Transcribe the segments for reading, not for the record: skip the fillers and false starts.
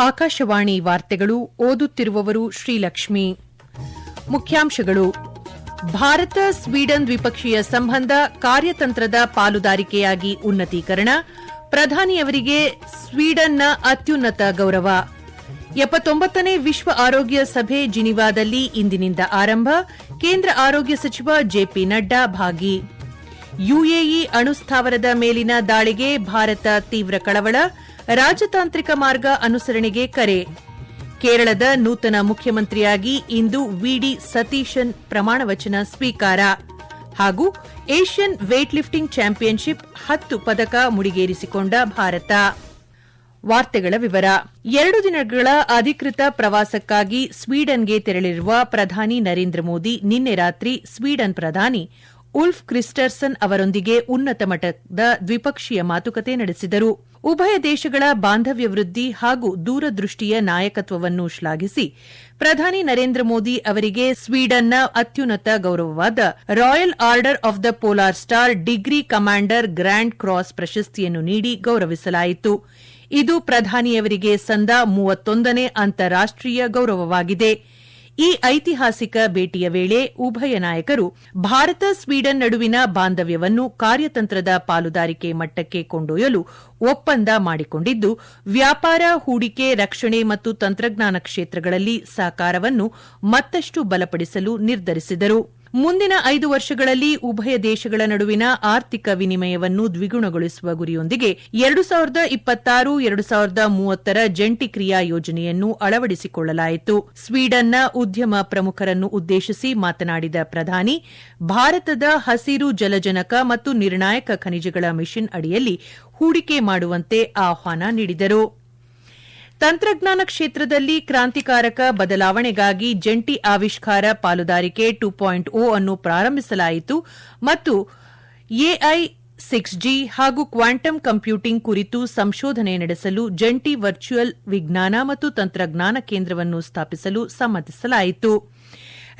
ಆಕಾಶವಾಣಿ ವಾರ್ತೆಗಳು ಓದುತ್ತಿರುವವರು ಶ್ರೀಲಕ್ಷ್ಮಿ. ಮುಖ್ಯಾಂಶಗಳು: ಭಾರತ ಸ್ವೀಡನ್ ದ್ವಿಪಕ್ಷೀಯ ಸಂಬಂಧ ಕಾರ್ಯತಂತ್ರದ ಪಾಲುದಾರಿಕೆಯಾಗಿ ಉನ್ನತೀಕರಣ, ಪ್ರಧಾನಿಯವರಿಗೆ ಸ್ವೀಡನ್ನ ಅತ್ಯುನ್ನತ ಗೌರವ. 79ನೇ ವಿಶ್ವ ಆರೋಗ್ಯ ಸಭೆ ಜಿನಿವಾದಲ್ಲಿ ಇಂದಿನಿಂದ ಆರಂಭ, ಕೇಂದ್ರ ಆರೋಗ್ಯ ಸಚಿವ ಜೆಪಿ ನಡ್ಡಾ ಭಾಗಿ. ಯುಎಇ ಅಣುಸ್ಥಾವರದ ಮೇಲಿನ ದಾಳಿಗೆ ಭಾರತ ತೀವ್ರ ಕಳವಳ, ರಾಜತಾಂತ್ರಿಕ ಮಾರ್ಗ ಅನುಸರಣೆಗೆ ಕರೆ. ಕೇರಳದ ನೂತನ ಮುಖ್ಯಮಂತ್ರಿಯಾಗಿ ಇಂದು ವಿಡಿ ಸತೀಶನ್ ಪ್ರಮಾಣವಚನ ಸ್ವೀಕಾರ. ಹಾಗೂ ಏಷ್ಯನ್ ವೇಟ್ ಲಿಫ್ಟಿಂಗ್ ಚಾಂಪಿಯನ್ಶಿಪ್ 10 ಪದಕ ಮುಡಿಗೇರಿಸಿಕೊಂಡ ಭಾರತ. ವಾರ್ತೆಗಳ ವಿವರ. 2 ದಿನಗಳ ಅಧಿಕೃತ ಪ್ರವಾಸಕ್ಕಾಗಿ ಸ್ವೀಡನ್ಗೆ ತೆರಳಿರುವ ಪ್ರಧಾನಿ ನರೇಂದ್ರ ಮೋದಿ ನಿನ್ನೆ ರಾತ್ರಿ ಸ್ವೀಡನ್ ಪ್ರಧಾನಿ ಉಲ್ಫ್ ಕ್ರಿಸ್ಟರ್ಸನ್ ಅವರೊಂದಿಗೆ ಉನ್ನತ ಮಟ್ಟದ ದ್ವಿಪಕ್ಷೀಯ ಮಾತುಕತೆ ನಡೆಸಿದರು. ಉಭಯ ದೇಶಗಳ ಬಾಂಧವ್ಯ ವೃದ್ಧಿ ಹಾಗೂ ದೂರದೃಷ್ಟಿಯ ನಾಯಕತ್ವವನ್ನು ಶ್ಲಾಘಿಸಿ ಪ್ರಧಾನಿ ನರೇಂದ್ರ ಮೋದಿ ಅವರಿಗೆ ಸ್ವೀಡನ್ನ ಅತ್ಯುನ್ನತ ಗೌರವವಾದ royal order of the polar star degree commander grand cross ಪ್ರಶಸ್ತಿಯನ್ನು ನೀಡಿ ಗೌರವಿಸಲಾಯಿತು. ಇದು ಪ್ರಧಾನಿಯವರಿಗೆ ಸಂದ 31ನೇ ಅಂತಾರಾಷ್ಟೀಯ ಗೌರವವಾಗಿದೆ. ಈ ಐತಿಹಾಸಿಕ ಭೇಟಿಯ ವೇಳೆ ಉಭಯ ನಾಯಕರು ಭಾರತ ಸ್ವೀಡನ್ ನಡುವಿನ ಬಾಂಧವ್ಯವನ್ನು ಕಾರ್ಯತಂತ್ರದ ಪಾಲುದಾರಿಕೆ ಮಟ್ಟಕ್ಕೆ ಕೊಂಡೊಯ್ಯಲು ಒಪ್ಪಂದ ಮಾಡಿಕೊಂಡಿದ್ದು, ವ್ಯಾಪಾರ, ಹೂಡಿಕೆ, ರಕ್ಷಣೆ ಮತ್ತು ತಂತ್ರಜ್ಞಾನ ಕ್ಷೇತ್ರಗಳಲ್ಲಿ ಸಹಕಾರವನ್ನು ಮತ್ತಷ್ಟು ಬಲಪಡಿಸಲು ನಿರ್ಧರಿಸಿದರು. ಮುಂದಿನ 5 ವರ್ಷಗಳಲ್ಲಿ ಉಭಯ ದೇಶಗಳ ನಡುವಿನ ಆರ್ಥಿಕ ವಿನಿಮಯವನ್ನು ದ್ವಿಗುಣಗೊಳಿಸುವ ಗುರಿಯೊಂದಿಗೆ 2026-2030 ಜಂಟಿ ಕ್ರಿಯಾ ಯೋಜನೆಯನ್ನು ಅಳವಡಿಸಿಕೊಳ್ಳಲಾಯಿತು. ಸ್ವೀಡನ್ನ ಉದ್ಯಮ ಪ್ರಮುಖರನ್ನು ಉದ್ದೇಶಿಸಿ ಮಾತನಾಡಿದ ಪ್ರಧಾನಿ, ಭಾರತದ ಹಸಿರು ಜಲಜನಕ ಮತ್ತು ನಿರ್ಣಾಯಕ ಖನಿಜಗಳ ಮಿಷನ್ ಅಡಿಯಲ್ಲಿ ಹೂಡಿಕೆ ಮಾಡುವಂತೆ ಆಹ್ವಾನ ನೀಡಿದರು. ತಂತ್ರಜ್ಞಾನ ಕ್ಷೇತ್ರದಲ್ಲಿ ಕ್ರಾಂತಿಕಾರಕ ಬದಲಾವಣೆಗಾಗಿ ಜಂಟಿ ಆವಿಷ್ಕಾರ ಪಾಲುದಾರಿಕೆ 2.0 ಅನ್ನು ಪ್ರಾರಂಭಿಸಲಾಯಿತು ಮತ್ತು ಎಐ, 6G ಹಾಗೂ ಕ್ವಾಂಟಮ್ ಕಂಪ್ಯೂಟಿಂಗ್ ಕುರಿತು ಸಂಶೋಧನೆ ನಡೆಸಲು ಜಂಟಿ ವರ್ಚುವಲ್ ವಿಜ್ಞಾನ ಮತ್ತು ತಂತ್ರಜ್ಞಾನ ಕೇಂದ್ರವನ್ನು ಸ್ಥಾಪಿಸಲು ಸಮ್ಮತಿಸಲಾಯಿತು.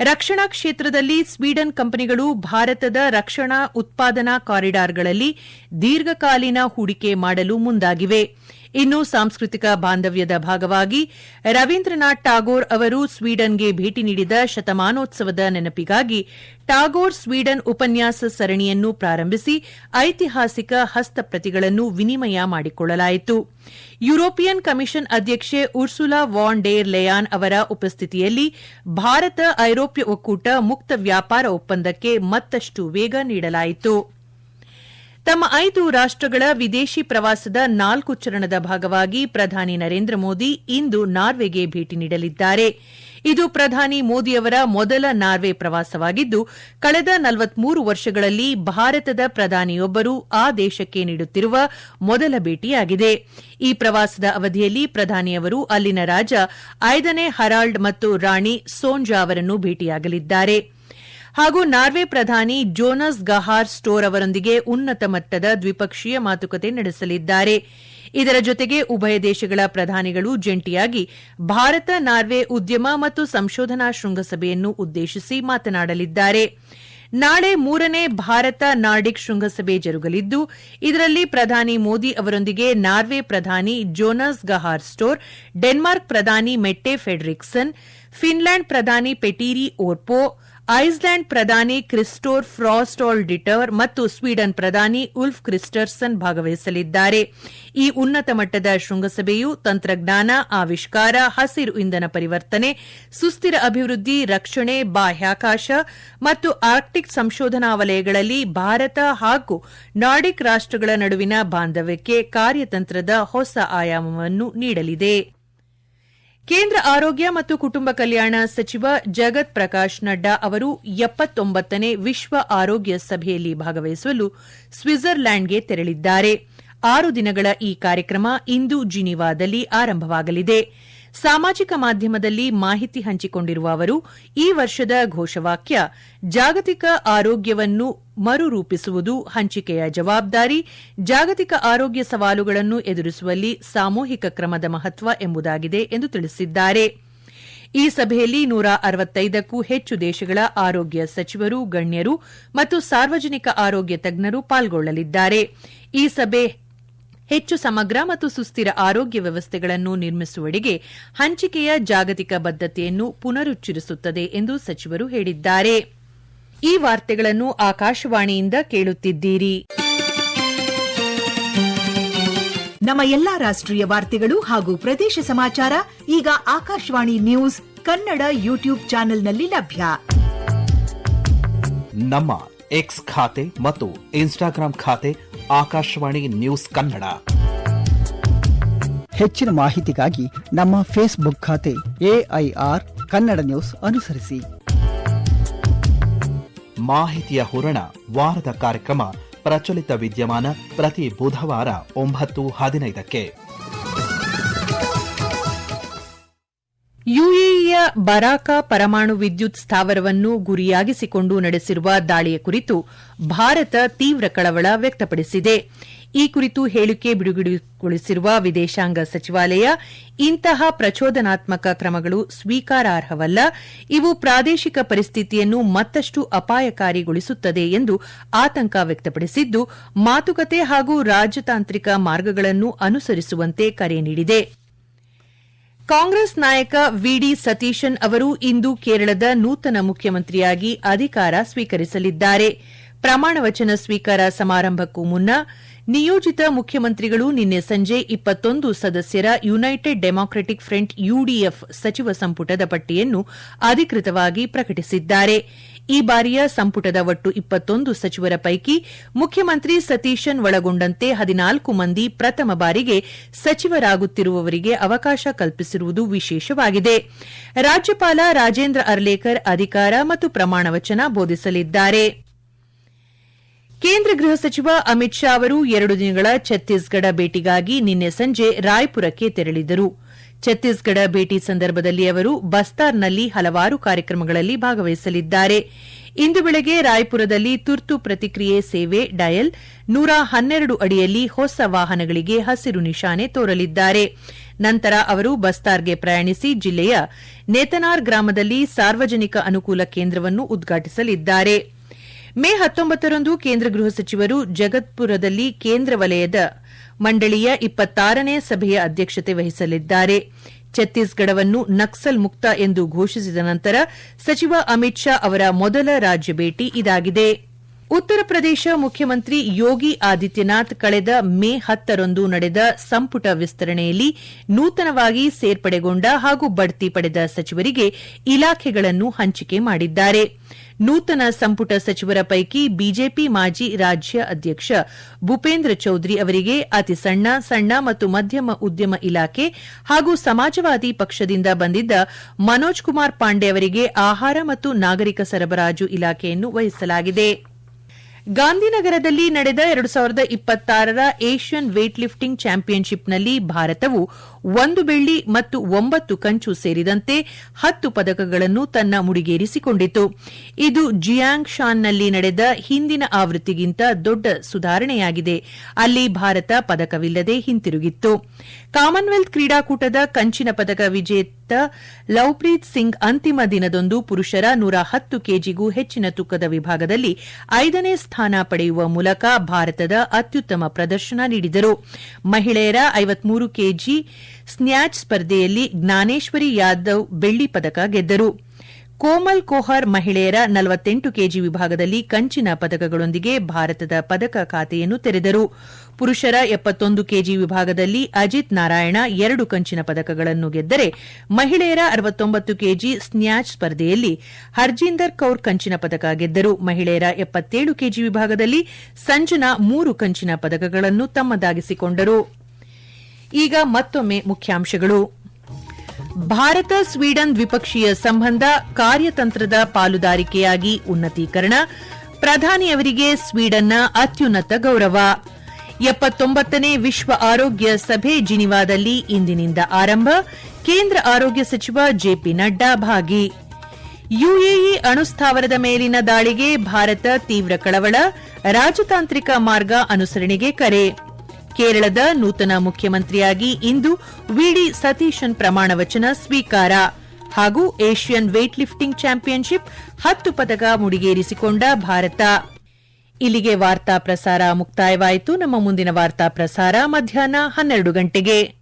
ರಕ್ಷಣಾ ಕ್ಷೇತ್ರದಲ್ಲಿ ಸ್ವೀಡನ್ ಕಂಪನಿಗಳು ಭಾರತದ ರಕ್ಷಣಾ ಉತ್ಪಾದನಾ ಕಾರಿಡಾರ್ಗಳಲ್ಲಿ ದೀರ್ಘಕಾಲೀನ ಹೂಡಿಕೆ ಮಾಡಲು ಮುಂದಾಗಿವೆ. ಇನ್ನು ಸಾಂಸ್ಕೃತಿಕ ಬಾಂಧವ್ಯದ ಭಾಗವಾಗಿ ರವೀಂದ್ರನಾಥ್ ಟಾಗೋರ್ ಅವರು ಸ್ವೀಡನ್ಗೆ ಭೇಟಿ ನೀಡಿದ ಶತಮಾನೋತ್ಸವದ ನೆನಪಿಗಾಗಿ ಟಾಗೋರ್ ಸ್ವೀಡನ್ ಉಪನ್ಯಾಸ ಸರಣಿಯನ್ನು ಪ್ರಾರಂಭಿಸಿ ಐತಿಹಾಸಿಕ ಹಸ್ತಪ್ರತಿಗಳನ್ನು ವಿನಿಮಯ ಮಾಡಿಕೊಳ್ಳಲಾಯಿತು. ಯುರೋಪಿಯನ್ ಕಮಿಷನ್ ಅಧ್ಯಕ್ಷೆ ಉರ್ಸುಲಾ ವಾನ್ ಡೇರ್ ಲೆಯಾನ್ ಅವರ ಉಪಸ್ಥಿತಿಯಲ್ಲಿ ಭಾರತ ಐರೋಪ್ಯ ಒಕ್ಕೂಟ ಮುಕ್ತ ವ್ಯಾಪಾರ ಒಪ್ಪಂದಕ್ಕೆ ಮತ್ತಷ್ಟು ವೇಗ ನೀಡಲಾಯಿತು. ತಮ್ಮ 5 ರಾಷ್ಟಗಳ ವಿದೇಶಿ ಪ್ರವಾಸದ 4 ಚರಣದ ಭಾಗವಾಗಿ ಪ್ರಧಾನಿ ನರೇಂದ್ರ ಮೋದಿ ಇಂದು ನಾರ್ವೆಗೆ ಭೇಟಿ ನೀಡಲಿದ್ದಾರೆ. ಇದು ಪ್ರಧಾನಿ ಮೋದಿಯವರ ಮೊದಲ ನಾರ್ವೆ ಪ್ರವಾಸವಾಗಿದ್ದು, ಕಳೆದ 43 ವರ್ಷಗಳಲ್ಲಿ ಭಾರತದ ಪ್ರಧಾನಿಯೊಬ್ಬರು ಆ ದೇಶಕ್ಕೆ ನೀಡುತ್ತಿರುವ ಮೊದಲ ಭೇಟಿಯಾಗಿದೆ. ಈ ಪ್ರವಾಸದ ಅವಧಿಯಲ್ಲಿ ಪ್ರಧಾನಿಯವರು ಅಲ್ಲಿನ ರಾಜ 5ನೇ ಹರಾಲ್ಡ್ ಮತ್ತು ರಾಣಿ ಸೋಂಜಾ ಅವರನ್ನು ಭೇಟಿಯಾಗಲಿದ್ದಾರೆ ಹಾಗೂ ನಾರ್ವೆ ಪ್ರಧಾನಿ ಜೋನಸ್ ಗಹಾರ್ ಸ್ಟೋರ್ ಅವರೊಂದಿಗೆ ಉನ್ನತ ಮಟ್ಟದ ದ್ವಿಪಕ್ಷೀಯ ಮಾತುಕತೆ ನಡೆಸಲಿದ್ದಾರೆ. ಇದರ ಜೊತೆಗೆ ಉಭಯ ದೇಶಗಳ ಪ್ರಧಾನಿಗಳು ಜಂಟಿಯಾಗಿ ಭಾರತ ನಾರ್ವೆ ಉದ್ಯಮ ಮತ್ತು ಸಂಶೋಧನಾ ಶೃಂಗಸಭೆಯನ್ನು ಉದ್ದೇಶಿಸಿ ಮಾತನಾಡಲಿದ್ದಾರೆ. ನಾಳೆ 3ನೇ ಭಾರತ ನಾರ್ಡಿಕ್ ಶೃಂಗಸಭೆ ಜರುಗಲಿದ್ದು, ಇದರಲ್ಲಿ ಪ್ರಧಾನಿ ಮೋದಿ ಅವರೊಂದಿಗೆ ನಾರ್ವೆ ಪ್ರಧಾನಿ ಜೋನಸ್ ಗಹಾರ್ ಸ್ಟೋರ್, ಡೆನ್ಮಾರ್ಕ್ ಪ್ರಧಾನಿ ಮೆಟ್ಟೆ ಫೆಡ್ರಿಕ್ಸನ್, ಫಿನ್ಲ್ಯಾಂಡ್ ಪ್ರಧಾನಿ ಪೆಟೀರಿ ಓರ್ಪೋ, ಐಸ್ಲ್ಯಾಂಡ್ ಪ್ರಧಾನಿ ಕ್ರಿಸ್ಟೋರ್ ಫ್ರಾಸ್ಟಾಲ್ ಡಿಟರ್ ಮತ್ತು ಸ್ವೀಡನ್ ಪ್ರಧಾನಿ ಉಲ್ಫ್ ಕ್ರಿಸ್ಟರ್ಸನ್ ಭಾಗವಹಿಸಲಿದ್ದಾರೆ. ಈ ಉನ್ನತ ಮಟ್ಟದ ಶೃಂಗಸಭೆಯು ತಂತ್ರಜ್ಞಾನ, ಆವಿಷ್ಕಾರ, ಹಸಿರು ಇಂಧನ ಪರಿವರ್ತನೆ, ಸುಸ್ಥಿರ ಅಭಿವೃದ್ಧಿ, ರಕ್ಷಣೆ, ಬಾಹ್ಯಾಕಾಶ ಮತ್ತು ಆರ್ಕ್ಟಿಕ್ ಸಂಶೋಧನಾ ವಲಯಗಳಲ್ಲಿ ಭಾರತ ಹಾಗೂ ನಾರ್ಡಿಕ್ ರಾಷ್ಟಗಳ ನಡುವಿನ ಬಾಂಧವ್ಯಕ್ಕೆ ಕಾರ್ಯತಂತ್ರದ ಹೊಸ ಆಯಾಮವನ್ನು ನೀಡಲಿದೆ. ಕೇಂದ್ರ ಆರೋಗ್ಯ ಮತ್ತು ಕುಟುಂಬ ಕಲ್ಯಾಣ ಸಚಿವ ಜಗತ್ ಪ್ರಕಾಶ್ ನಡ್ಡಾ ಅವರು 79ನೇ ವಿಶ್ವ ಆರೋಗ್ಯ ಸಭೆಯಲ್ಲಿ ಭಾಗವಹಿಸಲು ಸ್ವಿಟ್ಜರ್ಲ್ಯಾಂಡ್ಗೆ ತೆರಳಿದ್ದಾರೆ. 6 ದಿನಗಳ ಈ ಕಾರ್ಯಕ್ರಮ ಇಂದು ಜಿನಿವಾದಲ್ಲಿ ಆರಂಭವಾಗಲಿದೆ. ಸಾಮಾಜಿಕ ಮಾಧ್ಯಮದಲ್ಲಿ ಮಾಹಿತಿ ಹಂಚಿಕೊಂಡಿರುವ ಅವರು, ಈ ವರ್ಷದ ಘೋಷವಾಕ್ಯ ಜಾಗತಿಕ ಆರೋಗ್ಯವನ್ನು ಮರುರೂಪಿಸುವುದು ಹಂಚಿಕೆಯ ಜವಾಬ್ದಾರಿ, ಜಾಗತಿಕ ಆರೋಗ್ಯ ಸವಾಲುಗಳನ್ನು ಎದುರಿಸುವಲ್ಲಿ ಸಾಮೂಹಿಕ ಕ್ರಮದ ಮಹತ್ವ ಎಂಬುದಾಗಿದೆ ಎಂದು ತಿಳಿಸಿದ್ದಾರೆ. ಈ ಸಭೆಯಲ್ಲಿ 165ಕ್ಕೂ ಹೆಚ್ಚು ದೇಶಗಳ ಆರೋಗ್ಯ ಸಚಿವರು, ಗಣ್ಯರು ಮತ್ತು ಸಾರ್ವಜನಿಕ ಆರೋಗ್ಯ ತಜ್ಞರು ಪಾಲ್ಗೊಳ್ಳಲಿದ್ದಾರೆ. ಈ ಸಭೆ ಹೆಚ್ಚು ಸಮಗ್ರ ಮತ್ತು ಸುಸ್ಥಿರ ಆರೋಗ್ಯ ವ್ಯವಸ್ಥೆಗಳನ್ನು ನಿರ್ಮಿಸುವಡೆಗೆ ಹಂಚಿಕೆಯ ಜಾಗತಿಕ ಬದ್ಧತೆಯನ್ನು ಪುನರುಚ್ಚರಿಸುತ್ತದೆ ಎಂದು ಸಚಿವರು ಹೇಳಿದ್ದಾರೆ. ಈ ವಾರ್ತೆಗಳನ್ನು ಆಕಾಶವಾಣಿಯಿಂದ ಕೇಳುತ್ತಿದ್ದೀರಿ. ನಮ್ಮ ಎಲ್ಲಾ ರಾಷ್ಟ್ರೀಯ ವಾರ್ತೆಗಳು ಹಾಗೂ ಪ್ರದೇಶ ಸಮಾಚಾರ ಈಗ ಆಕಾಶವಾಣಿ ನ್ಯೂಸ್ ಕನ್ನಡ ಯೂಟ್ಯೂಬ್ ಚಾನೆಲ್ನಲ್ಲಿ ಲಭ್ಯ. ನಮ್ಮ ಎಕ್ಸ್ ಖಾತೆ ಮತ್ತು ಇನ್ಸ್ಟಾಗ್ರಾಂ ಖಾತೆ ಆಕಾಶವಾಣಿ ನ್ಯೂಸ್ ಕನ್ನಡ. ಹೆಚ್ಚಿನ ಮಾಹಿತಿಗಾಗಿ ನಮ್ಮ ಫೇಸ್ಬುಕ್ ಖಾತೆ AIR ಕನ್ನಡ ನ್ಯೂಸ್ ಅನುಸರಿಸಿ. ಮಾಹಿತಿಯ ಹೂರಣ ವಾರದ ಕಾರ್ಯಕ್ರಮ ಪ್ರಚಲಿತ ವಿದ್ಯಮಾನ ಪ್ರತಿ ಬುಧವಾರ 9:15ಕ್ಕೆ. ಯುಎಇಯ ಬರಾಕಾ ಪರಮಾಣು ವಿದ್ಯುತ್ ಸ್ಥಾವರವನ್ನು ಗುರಿಯಾಗಿಸಿಕೊಂಡು ನಡೆಸಿರುವ ದಾಳಿಯ ಕುರಿತು ಭಾರತ ತೀವ್ರ ಕಳವಳ ವ್ಯಕ್ತಪಡಿಸಿದೆ. ಈ ಕುರಿತು ಹೇಳಿಕೆ ಬಿಡುಗಡೆಗೊಳಿಸಿರುವ ವಿದೇಶಾಂಗ ಸಚಿವಾಲಯ, ಇಂತಹ ಪ್ರಚೋದನಾತ್ಮಕ ಕ್ರಮಗಳು ಸ್ವೀಕಾರಾರ್ಹವಲ್ಲ, ಇವು ಪ್ರಾದೇಶಿಕ ಪರಿಸ್ಥಿತಿಯನ್ನು ಮತ್ತಷ್ಟು ಅಪಾಯಕಾರಿಗೊಳಿಸುತ್ತದೆ ಎಂದು ಆತಂಕ ವ್ಯಕ್ತಪಡಿಸಿದ್ದು, ಮಾತುಕತೆ ಹಾಗೂ ರಾಜತಾಂತ್ರಿಕ ಮಾರ್ಗಗಳನ್ನು ಅನುಸರಿಸುವಂತೆ ಕರೆ ನೀಡಿದೆ. ಕಾಂಗ್ರೆಸ್ ನಾಯಕ ವಿಡಿ ಸತೀಶನ್ ಅವರು ಇಂದು ಕೇರಳದ ನೂತನ ಮುಖ್ಯಮಂತ್ರಿಯಾಗಿ ಅಧಿಕಾರ ಸ್ವೀಕರಿಸಲಿದ್ದಾರೆ. ಪ್ರಮಾಣವಚನ ಸ್ವೀಕಾರ ಸಮಾರಂಭಕ್ಕೂ ಮುನ್ನ ನಿಯೋಜಿತ ಮುಖ್ಯಮಂತ್ರಿಗಳು ನಿನ್ನೆ ಸಂಜೆ 21 ಸದಸ್ಯರ ಯುನೈಟೆಡ್ ಡೆಮಾಕ್ರೆಟಿಕ್ ಫ್ರಂಟ್ UDF ಸಚಿವ ಸಂಪುಟದ ಪಟ್ಟಿಯನ್ನು ಅಧಿಕೃತವಾಗಿ ಪ್ರಕಟಿಸಿದ್ದಾರೆ. ಈ ಬಾರಿಯ ಸಂಪುಟದ ಒಟ್ಟು 21 ಸಚಿವರ ಪೈಕಿ ಮುಖ್ಯಮಂತ್ರಿ ಸತೀಶನ್ ಒಳಗೊಂಡಂತೆ 14 ಮಂದಿ ಪ್ರಥಮ ಬಾರಿಗೆ ಸಚಿವರಾಗುತ್ತಿರುವವರಿಗೆ ಅವಕಾಶ ಕಲ್ಪಿಸಿರುವುದು ವಿಶೇಷವಾಗಿದೆ. ರಾಜ್ಯಪಾಲ ರಾಜೇಂದ್ರ ಅರ್ಲೇಕರ್ ಅಧಿಕಾರ ಮತ್ತು ಪ್ರಮಾಣವಚನ ಬೋಧಿಸಲಿದ್ದಾರೆ. ಕೇಂದ್ರ ಗೃಹ ಸಚಿವ ಅಮಿತ್ ಶಾ ಅವರು 2 ದಿನಗಳ ಛತ್ತೀಸ್ಗಢ ಭೇಟಿಗಾಗಿ ನಿನ್ನೆ ಸಂಜೆ ರಾಯ್ಪುರಕ್ಕೆ ತೆರಳಿದರು. ಛತ್ತೀಸ್ಗಢ ಭೇಟಿ ಸಂದರ್ಭದಲ್ಲಿ ಅವರು ಬಸ್ತಾರ್ನಲ್ಲಿ ಹಲವಾರು ಕಾರ್ಯಕ್ರಮಗಳಲ್ಲಿ ಭಾಗವಹಿಸಲಿದ್ದಾರೆ. ಇಂದು ಬೆಳಗ್ಗೆ ರಾಯ್ಪುರದಲ್ಲಿ ತುರ್ತು ಪ್ರತಿಕ್ರಿಯೆ ಸೇವೆ ಡಯಲ್ 112 ಅಡಿಯಲ್ಲಿ ಹೊಸ ವಾಹನಗಳಿಗೆ ಹಸಿರು ನಿಶಾನೆ ತೋರಲಿದ್ದಾರೆ. ನಂತರ ಅವರು ಬಸ್ತಾರ್ಗೆ ಪ್ರಯಾಣಿಸಿ ಜಿಲ್ಲೆಯ ನೇತನಾರ್ ಗ್ರಾಮದಲ್ಲಿ ಸಾರ್ವಜನಿಕ ಅನುಕೂಲ ಕೇಂದ್ರವನ್ನು ಉದ್ಘಾಟಿಸಲಿದ್ದಾರೆ. ಮೇ 19ರಂದು ಕೇಂದ್ರ ಗೃಹ ಸಚಿವರು ಜಗತ್ಪುರದಲ್ಲಿ ಕೇಂದ್ರ ವಲಯದ ಮಂಡಳಿಯ 26ನೇ ಸಭೆಯ ಅಧ್ಯಕ್ಷತೆ ವಹಿಸಲಿದ್ದಾರೆ. ಛತ್ತೀಸ್ಗಢವನ್ನು ನಕ್ಸಲ್ ಮುಕ್ತ ಎಂದು ಘೋಷಿಸಿದ ನಂತರ ಸಚಿವ ಅಮಿತ್ ಶಾ ಅವರ ಮೊದಲ ರಾಜ್ಯ ಭೇಟಿ ಇದಾಗಿದೆ. ಉತ್ತರ ಪ್ರದೇಶ ಮುಖ್ಯಮಂತ್ರಿ ಯೋಗಿ ಆದಿತ್ಯನಾಥ್ ಕಳೆದ ಮೇ 10ರಂದು ನಡೆದ ಸಂಪುಟ ವಿಸ್ತರಣೆಯಲ್ಲಿ ನೂತನವಾಗಿ ಸೇರ್ಪಡೆಗೊಂಡ ಹಾಗೂ ಬಡ್ತಿ ಪಡೆದ ಸಚಿವರಿಗೆ ಇಲಾಖೆಗಳನ್ನು ಹಂಚಿಕೆ ಮಾಡಿದ್ದಾರೆ. ನೂತನ ಸಂಪುಟ ಸಚಿವರ ಪೈಕಿ ಬಿಜೆಪಿ ಮಾಜಿ ರಾಜ್ಯ ಅಧ್ಯಕ್ಷ ಭೂಪೇಂದ್ರ ಚೌಧರಿ ಅವರಿಗೆ ಅತಿ ಸಣ್ಣ ಮತ್ತು ಮಧ್ಯಮ ಉದ್ಯಮ ಇಲಾಖೆ ಹಾಗೂ ಸಮಾಜವಾದಿ ಪಕ್ಷದಿಂದ ಬಂದಿದ್ದ ಮನೋಜ್ ಕುಮಾರ್ ಪಾಂಡೆ ಅವರಿಗೆ ಆಹಾರ ಮತ್ತು ನಾಗರಿಕ ಸರಬರಾಜು ಇಲಾಖೆಯನ್ನು ವಹಿಸಲಾಗಿದೆ. ಗಾಂಧಿನಗರದಲ್ಲಿ ನಡೆದ 2026ರ ಏಷ್ಯನ್ ವೇಟ್ ಲಿಫ್ಟಿಂಗ್ ಚಾಂಪಿಯನ್ಶಿಪ್ನಲ್ಲಿ ಭಾರತವು 1 ಬೆಳ್ಳಿ ಮತ್ತು 9 ಕಂಚು ಸೇರಿದಂತೆ 10 ಪದಕಗಳನ್ನು ತನ್ನ ಮುಡಿಗೇರಿಸಿಕೊಂಡಿತು. ಇದು ಜಿಯಾಂಗ್ ಶಾನ್ನಲ್ಲಿ ನಡೆದ ಹಿಂದಿನ ಆವೃತ್ತಿಗಿಂತ ದೊಡ್ಡ ಸುಧಾರಣೆಯಾಗಿದೆ. ಅಲ್ಲಿ ಭಾರತ ಪದಕವಿಲ್ಲದೆ ಹಿಂತಿರುಗಿತ್ತು. ಕಾಮನ್ವೆಲ್ತ್ ಕ್ರೀಡಾಕೂಟದ ಕಂಚಿನ ಪದಕ ವಿಜೇತ ಲವ್ಪ್ರೀತ್ ಸಿಂಗ್ ಅಂತಿಮ ದಿನದಂದು ಪುರುಷರ 110 ಕೆಜಿಗೂ ಹೆಚ್ಚಿನ ತೂಕದ ವಿಭಾಗದಲ್ಲಿ 5ನೇ ಸ್ಥಾನ ಪಡೆಯುವ ಮೂಲಕ ಭಾರತದ ಅತ್ಯುತ್ತಮ ಪ್ರದರ್ಶನ ನೀಡಿದರು. ಮಹಿಳೆಯರ 53 ಕೆಜಿ ಸ್ನ್ಯಾಚ್ ಸ್ಪರ್ಧೆಯಲ್ಲಿ ಜ್ಞಾನೇಶ್ವರಿ ಯಾದವ್ ಬೆಳ್ಳಿ ಪದಕ ಗೆದ್ದರು. ಕೋಮಲ್ ಕೋಹರ್ ಮಹಿಳೆಯರ 48 ಕೆಜಿ ವಿಭಾಗದಲ್ಲಿ ಕಂಚಿನ ಪದಕಗಳೊಂದಿಗೆ ಭಾರತದ ಪದಕ ಖಾತೆಯನ್ನು ತೆರೆದರು. ಪುರುಷರ 71 ಕೆಜಿ ವಿಭಾಗದಲ್ಲಿ ಅಜಿತ್ ನಾರಾಯಣ 2 ಕಂಚಿನ ಪದಕಗಳನ್ನು ಗೆದ್ದರೆ, ಮಹಿಳೆಯರ 69 ಕೆಜಿ ಸ್ನ್ಯಾಚ್ ಸ್ಪರ್ಧೆಯಲ್ಲಿ ಹರ್ಜಿಂದರ್ ಕೌರ್ ಕಂಚಿನ ಪದಕ ಗೆದ್ದರು. ಮಹಿಳೆಯರ 77 ಕೆಜಿ ವಿಭಾಗದಲ್ಲಿ ಸಂಜನಾ 3 ಕಂಚಿನ ಪದಕಗಳನ್ನು ತಮ್ಮದಾಗಿಸಿಕೊಂಡರು. ಈಗ ಮತ್ತೊಮ್ಮೆ ಮುಖ್ಯಾಂಶಗಳು. ಭಾರತ ಸ್ವೀಡನ್ ದ್ವಿಪಕ್ಷೀಯ ಸಂಬಂಧ ಕಾರ್ಯತಂತ್ರದ ಪಾಲುದಾರಿಕೆಯಾಗಿ ಉನ್ನತೀಕರಣ, ಪ್ರಧಾನಿಯವರಿಗೆ ಸ್ವೀಡನ್ನ ಅತ್ಯುನ್ನತ ಗೌರವ. 79ನೇ ವಿಶ್ವ ಆರೋಗ್ಯ ಸಭೆ ಜಿನಿವಾದಲ್ಲಿ ಇಂದಿನಿಂದ ಆರಂಭ, ಕೇಂದ್ರ ಆರೋಗ್ಯ ಸಚಿವ ಜೆಪಿ ನಡ್ಡಾ ಭಾಗಿ. ಯುಎಇ ಅಣುಸ್ಥಾವರದ ಮೇಲಿನ ದಾಳಿಗೆ ಭಾರತ ತೀವ್ರ ಕಳವಳ, ರಾಜತಾಂತ್ರಿಕ ಮಾರ್ಗ ಅನುಸರಣೆಗೆ ಕರೆ. ಕೇರಳದ ನೂತನ ಮುಖ್ಯಮಂತ್ರಿಯಾಗಿ ಇಂದು ವಿಡಿ ಸತೀಶನ್ ಪ್ರಮಾಣವಚನ ಸ್ವೀಕಾರ ಹಾಗೂ ಏಷ್ಯನ್ ವೇಟ್ ಲಿಫ್ಟಿಂಗ್ ಚಾಂಪಿಯನ್ಶಿಪ್ 10 ಪದಕ ಮುಡಿಗೇರಿಸಿಕೊಂಡ ಭಾರತ. ಇಲ್ಲಿಗೆ ವಾರ್ತಾ ಪ್ರಸಾರ ಮುಕ್ತಾಯವಾಯಿತು. ನಮ್ಮ ಮುಂದಿನ ವಾರ್ತಾ ಪ್ರಸಾರ ಮಧ್ಯಾಹ್ನ 12 ಗಂಟೆಗೆ.